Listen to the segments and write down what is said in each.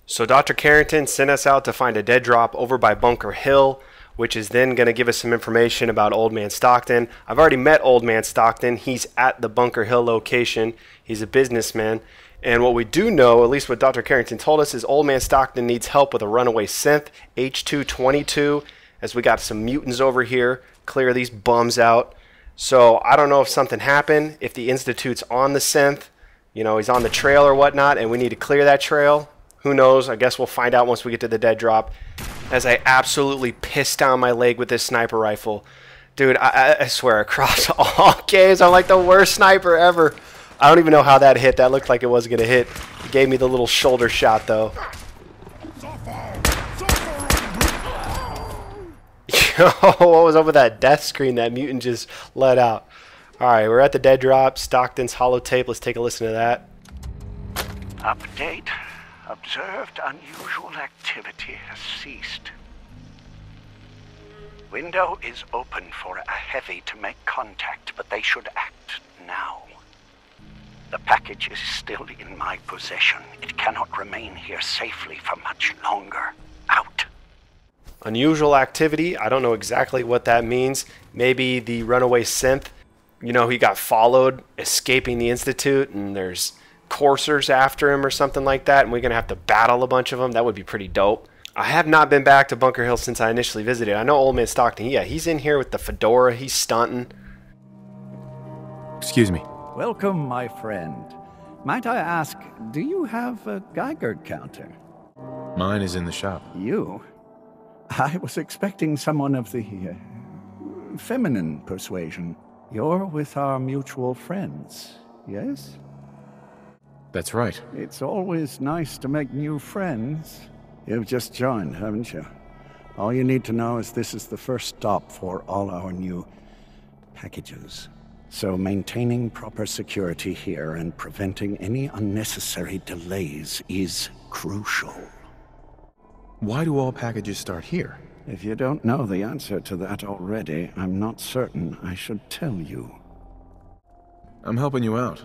So Dr. Carrington sent us out to find a dead drop over by Bunker Hill, which is then going to give us some information about Old Man Stockton. I've already met Old Man Stockton. He's at the Bunker Hill location. He's a businessman. And what we do know, at least what Dr. Carrington told us, is Old Man Stockton needs help with a runaway synth, H222, as we got some mutants over here. Clear these bums out. So I don't know if something happened, if the Institute's on the synth, you know, he's on the trail or whatnot, and we need to clear that trail. Who knows? I guess we'll find out once we get to the dead drop. As I absolutely pissed down my leg with this sniper rifle. Dude, I swear, across all games, I'm like the worst sniper ever. I don't even know how that hit. That looked like it wasn't going to hit. It gave me the little shoulder shot, though. Yo, what was up with that death screen that mutant just let out? Alright, we're at the dead drop. Stockton's holotape. Let's take a listen to that. Update. Observed unusual activity has ceased. Window is open for a heavy to make contact, but they should act now. The package is still in my possession. It cannot remain here safely for much longer. Out. Unusual activity. I don't know exactly what that means. Maybe the runaway synth, you know, he got followed escaping the Institute, and there's coursers after him or something like that, and we're going to have to battle a bunch of them. That would be pretty dope. I have not been back to Bunker Hill since I initially visited. I know Old Man Stockton, yeah, he's in here with the fedora. He's stunting. Excuse me. Welcome, my friend. Might I ask, do you have a Geiger counter? Mine is in the shop. You? I was expecting someone of the feminine persuasion. You're with our mutual friends, yes? That's right. It's always nice to make new friends. You've just joined, haven't you? All you need to know is this is the first stop for all our new packages. So maintaining proper security here and preventing any unnecessary delays is crucial. Why do all packages start here? If you don't know the answer to that already, I'm not certain I should tell you. I'm helping you out.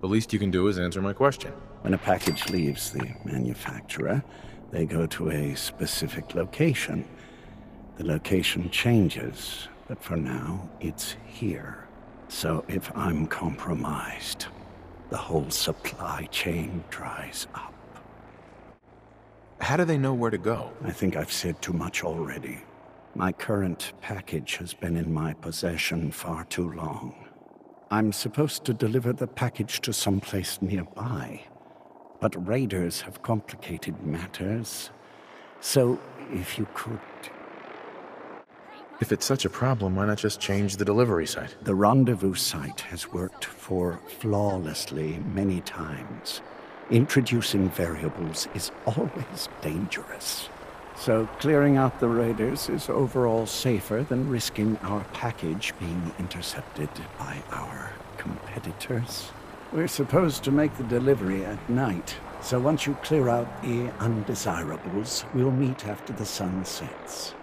The least you can do is answer my question. When a package leaves the manufacturer, they go to a specific location. The location changes, but for now, it's here. So if I'm compromised, the whole supply chain dries up. How do they know where to go? I think I've said too much already. My current package has been in my possession far too long. I'm supposed to deliver the package to someplace nearby, but raiders have complicated matters. So, if you could... If it's such a problem, why not just change the delivery site? The rendezvous site has worked flawlessly many times. Introducing variables is always dangerous. So clearing out the raiders is overall safer than risking our package being intercepted by our competitors. We're supposed to make the delivery at night, so once you clear out the undesirables, we'll meet after the sun sets.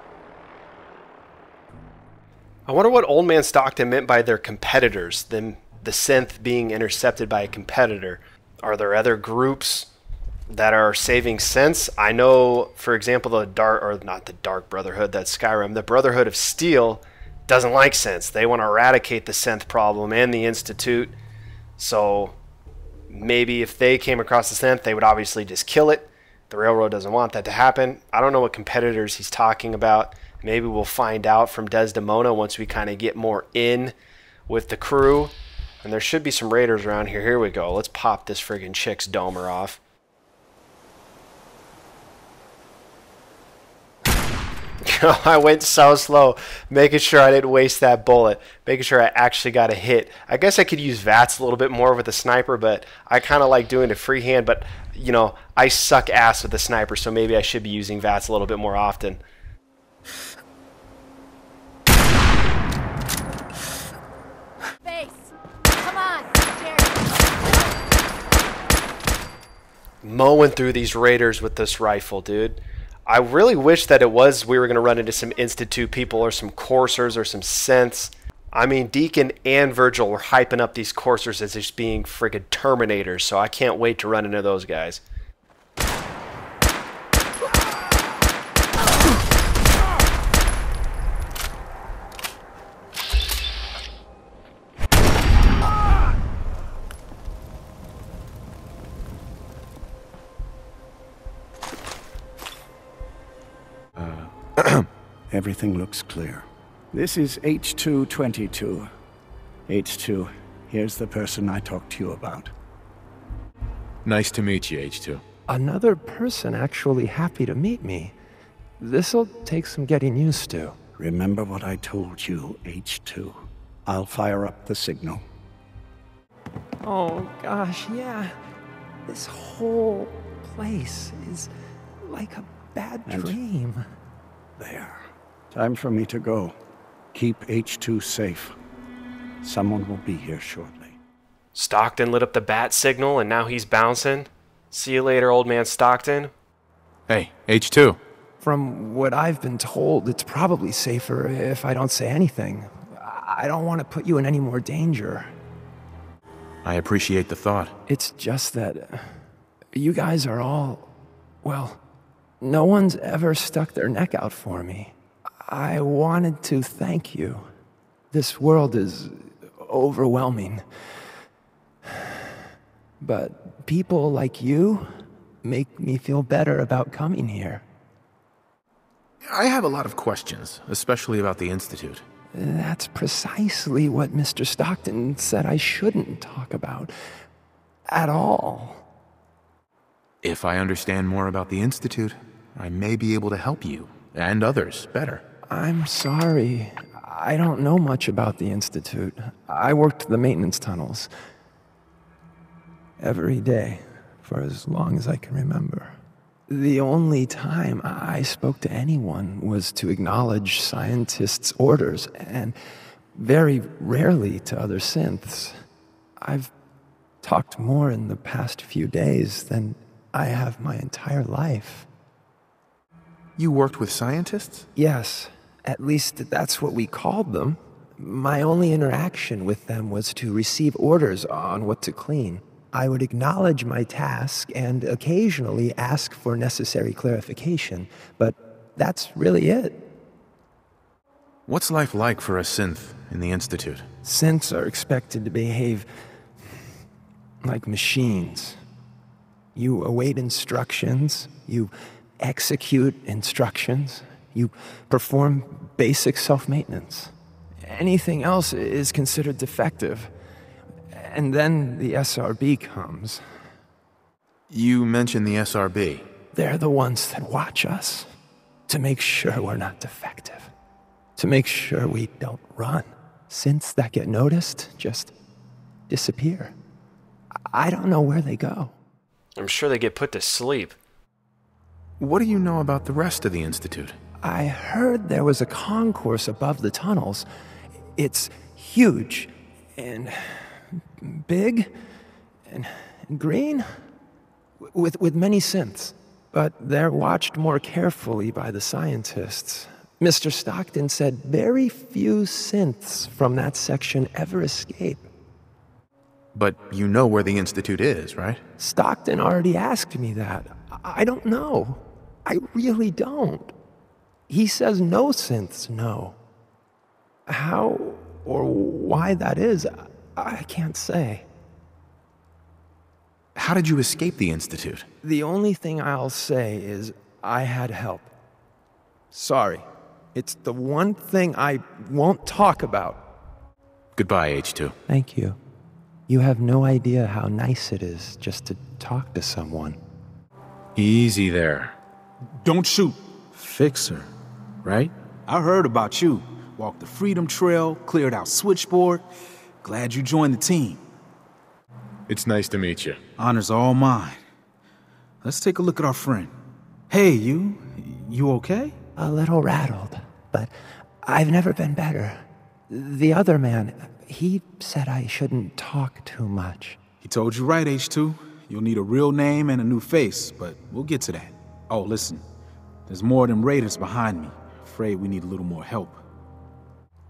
I wonder what Old Man Stockton meant by their competitors, the synth being intercepted by a competitor. Are there other groups that are saving synths? I know, for example, the Dark Brotherhood, that's Skyrim, the Brotherhood of Steel doesn't like synths. They want to eradicate the synth problem and the Institute. So maybe if they came across the synth, they would obviously just kill it. The Railroad doesn't want that to happen. I don't know what competitors he's talking about. Maybe we'll find out from Desdemona once we kind of get more in with the crew. And there should be some raiders around here. Here we go. Let's pop this friggin' chick's domer off. I went so slow, making sure I didn't waste that bullet, making sure I actually got a hit. I guess I could use VATS a little bit more with the sniper, but I kind of like doing it freehand. But, you know, I suck ass with the sniper, so maybe I should be using VATS a little bit more often. Mowing through these raiders with this rifle, dude. I really wish that we were going to run into some Institute people or some coursers or some synths. I mean, Deacon and Virgil were hyping up these coursers as just being friggin' Terminators, so I can't wait to run into those guys. Everything looks clear. This is H222. H2, here's the person I talked to you about. Nice to meet you, H2. Another person actually happy to meet me. This'll take some getting used to. Remember what I told you, H2. I'll fire up the signal. Oh gosh, yeah. This whole place is like a bad dream. There. Time for me to go. Keep H2 safe. Someone will be here shortly. Stockton lit up the bat signal and now he's bouncing. See you later, Old Man Stockton. Hey, H2. From what I've been told, it's probably safer if I don't say anything. I don't want to put you in any more danger. I appreciate the thought. It's just that you guys are all, well, no one's ever stuck their neck out for me. I wanted to thank you. This world is overwhelming. But people like you make me feel better about coming here. I have a lot of questions, especially about the Institute. That's precisely what Mr. Stockton said I shouldn't talk about. At all. If I understand more about the Institute, I may be able to help you, and others, better. I'm sorry. I don't know much about the Institute. I worked the maintenance tunnels. Every day, for as long as I can remember. The only time I spoke to anyone was to acknowledge scientists' orders, and very rarely to other synths. I've talked more in the past few days than I have my entire life. You worked with scientists? Yes, at least that's what we called them. My only interaction with them was to receive orders on what to clean. I would acknowledge my task and occasionally ask for necessary clarification, but that's really it. What's life like for a synth in the Institute? Synths are expected to behave like machines. You await instructions, you execute instructions, you perform basic self-maintenance. Anything else is considered defective. And then the SRB comes. You mentioned the SRB. They're the ones that watch us to make sure we're not defective, to make sure we don't run. Synths that get noticed just disappear. I don't know where they go. I'm sure they get put to sleep. What do you know about the rest of the Institute? I heard there was a concourse above the tunnels. It's huge and big and green with many synths, but they're watched more carefully by the scientists. Mr. Stockton said very few synths from that section ever escape. But you know where the Institute is, right? Stockton already asked me that. I don't know. I really don't. He says no synths know. How or why that is, I can't say. How did you escape the Institute? The only thing I'll say is I had help. Sorry. It's the one thing I won't talk about. Goodbye, H2. Thank you. You have no idea how nice it is just to talk to someone. Easy there. Don't shoot. Fixer, right? I heard about you. Walked the Freedom Trail, cleared out Switchboard. Glad you joined the team. It's nice to meet you. Honor's all mine. Let's take a look at our friend. Hey, you okay? A little rattled, but I've never been better. The other man, he said I shouldn't talk too much. He told you right, H2. You'll need a real name and a new face, but we'll get to that. Oh, listen. There's more of them raiders behind me. Afraid we need a little more help.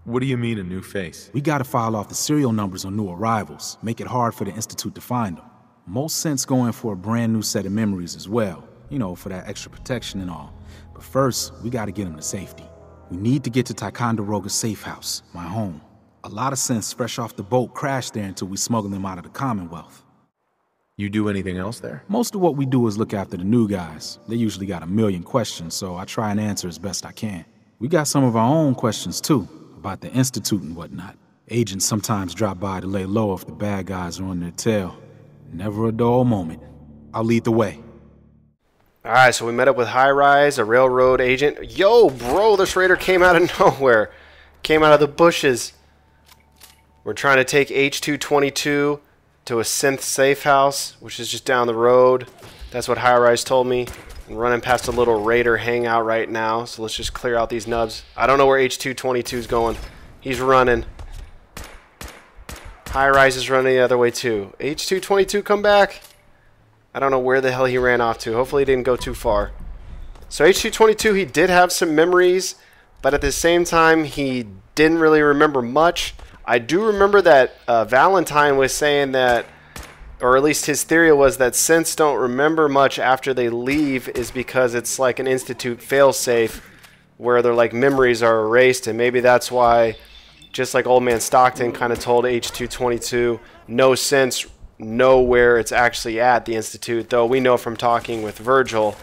What do you mean, a new face? We gotta file off the serial numbers on new arrivals. Make it hard for the Institute to find them. Most synths go in for a brand new set of memories as well. You know, for that extra protection and all. But first, we gotta get them to safety. We need to get to Ticonderoga's safe house, my home. A lot of synths fresh off the boat crash there until we smuggle them out of the Commonwealth. You do anything else there? Most of what we do is look after the new guys. They usually got a million questions, so I try and answer as best I can. We got some of our own questions, too, about the Institute and whatnot. Agents sometimes drop by to lay low if the bad guys are on their tail. Never a dull moment. I'll lead the way. Alright, so we met up with High Rise, a railroad agent. Yo, bro, this raider came out of nowhere. Came out of the bushes. We're trying to take H222 to a synth safe house, which is just down the road. That's what High Rise told me. I'm running past a little raider hangout right now, so let's just clear out these nubs. I don't know where H222 is going. He's running. High Rise is running the other way too. H222, come back. I don't know where the hell he ran off to. Hopefully he didn't go too far. So H222, he did have some memories, but at the same time, he didn't really remember much. I do remember that Valentine was saying that, or at least his theory was that synths don't remember much after they leave is because it's like an Institute failsafe where their like memories are erased, and maybe that's why, just like Old Man Stockton kind of told H222, no synths know where it's actually at, the Institute, though we know from talking with Virgil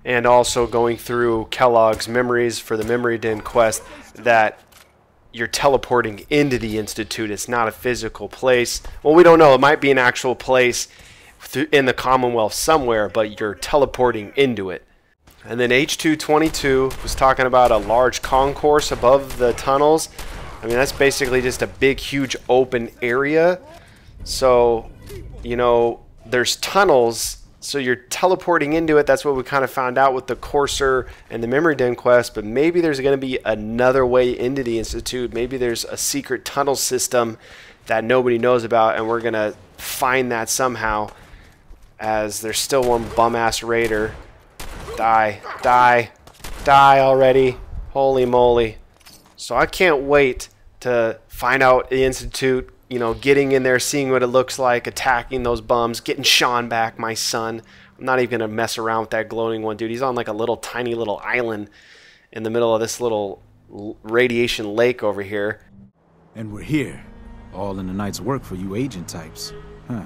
and also going through Kellogg's memories for the Memory Den quest that you're teleporting into the Institute. It's not a physical place. Well, we don't know. It might be an actual place in the Commonwealth somewhere, but you're teleporting into it. And then H222 was talking about a large concourse above the tunnels. I mean, that's basically just a big, huge open area. So, you know, there's tunnels, so you're teleporting into it. That's what we kind of found out with the Courser and the Memory Den quest, but maybe there's going to be another way into the Institute. Maybe there's a secret tunnel system that nobody knows about, and we're going to find that somehow, as there's still one bum-ass raider. Die, die, die already. Holy moly. So I can't wait to find out the Institute, you know, getting in there, seeing what it looks like, attacking those bums, getting Sean back, my son. I'm not even going to mess around with that gloating one, dude. He's on like a little tiny little island in the middle of this little radiation lake over here. And we're here, all in the night's work for you agent types. Huh.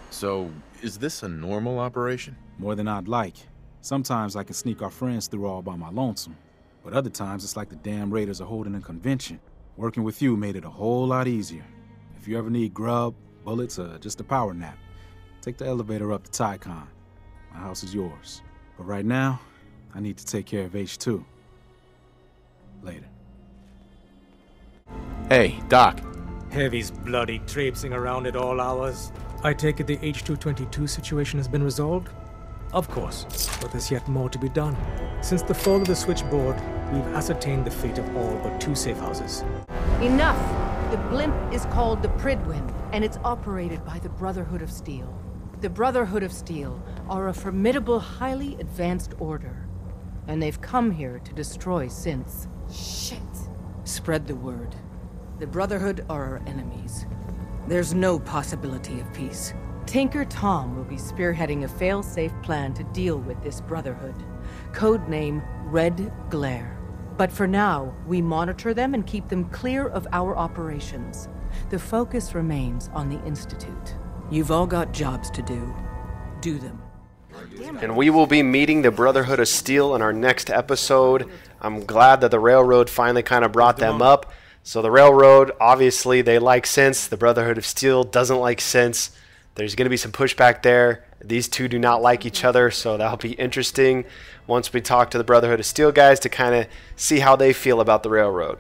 So, is this a normal operation? More than I'd like. Sometimes I can sneak our friends through all by my lonesome. But other times it's like the damn raiders are holding a convention. Working with you made it a whole lot easier. If you ever need grub, bullets, or just a power nap, take the elevator up to Tycon. My house is yours. But right now, I need to take care of H2. Later. Hey, Doc. Heavy's bloody traipsing around at all hours. I take it the H222 situation has been resolved? Of course, but there's yet more to be done. Since the fall of the switchboard, we've ascertained the fate of all but 2 safe houses. Enough! The blimp is called the Pridwin, and it's operated by the Brotherhood of Steel. The Brotherhood of Steel are a formidable, highly advanced order, and they've come here to destroy synths. Shit! Spread the word. The Brotherhood are our enemies. There's no possibility of peace. Tinker Tom will be spearheading a fail-safe plan to deal with this Brotherhood. Codename Red Glare. But for now, we monitor them and keep them clear of our operations. The focus remains on the Institute. You've all got jobs to do. Do them. And we will be meeting the Brotherhood of Steel in our next episode. I'm glad that the Railroad finally kind of brought them up. So the Railroad, obviously, they like synths. The Brotherhood of Steel doesn't like synths. There's going to be some pushback there. These two do not like each other, so that'll be interesting once we talk to the Brotherhood of Steel guys to kind of see how they feel about the Railroad.